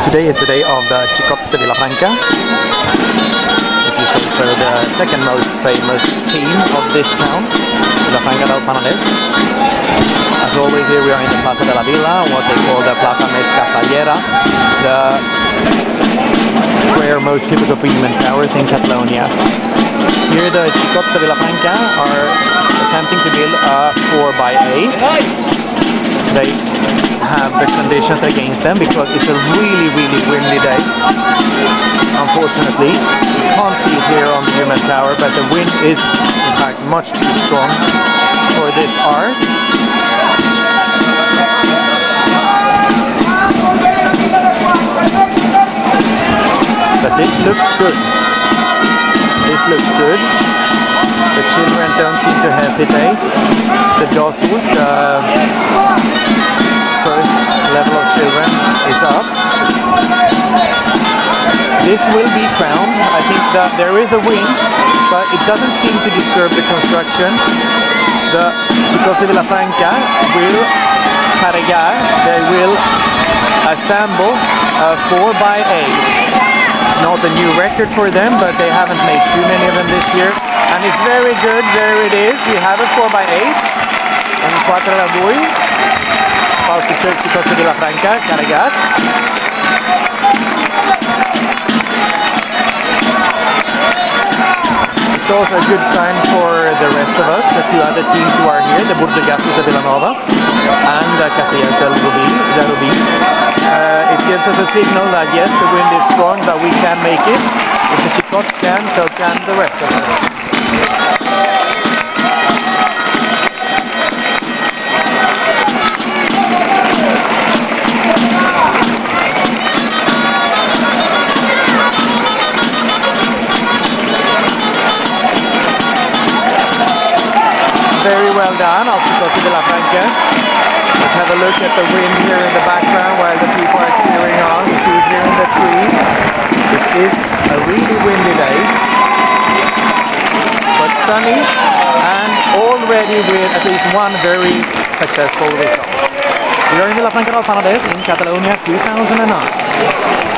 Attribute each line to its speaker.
Speaker 1: Today is the day of the Xicots de Vilafranca. If you say so, the second most famous team of this town, Vilafranca del Penedès. As always, here we are in the Plaza de la Villa, what they call the Plaza Més Castellera, the square most typical for human towers in Catalonia. Here the Xicots de Vilafranca are attempting to build a 4x8. They have the conditions against them because it's a really windy day. Unfortunately, you can't see it here on the human tower, but the wind is in fact much too strong for this art. But this looks good. This looks good. The children don't seem to hesitate. The docils, the first level of children is up. This will be crowned. I think that there is a wind, but it doesn't seem to disturb the construction. The Xicots de Vilafranca will carregar, they will assemble a 4x8. Not a new record for them, but they haven't made too many of them this year. And it's very good. There it is. We have a 4x8. And 4x2. Para os Xicots de Vilafranca, carregar. It's also a good sign for the rest of us, the two other teams who are here, the Burdegassos de Villanova and the Castellers de Rubí. It gives us a signal that yes, the wind is strong, but we can make it. If the Xicots can, so can the rest of us. Very well done, Xicots de Vilafranca. Let's have a look at the wind here in the background while the people are cheering on. Who's here in the tree? It is a really windy day, but sunny and already with at least one very successful result. We are in Vilafranca del Penedès in Catalonia 2009.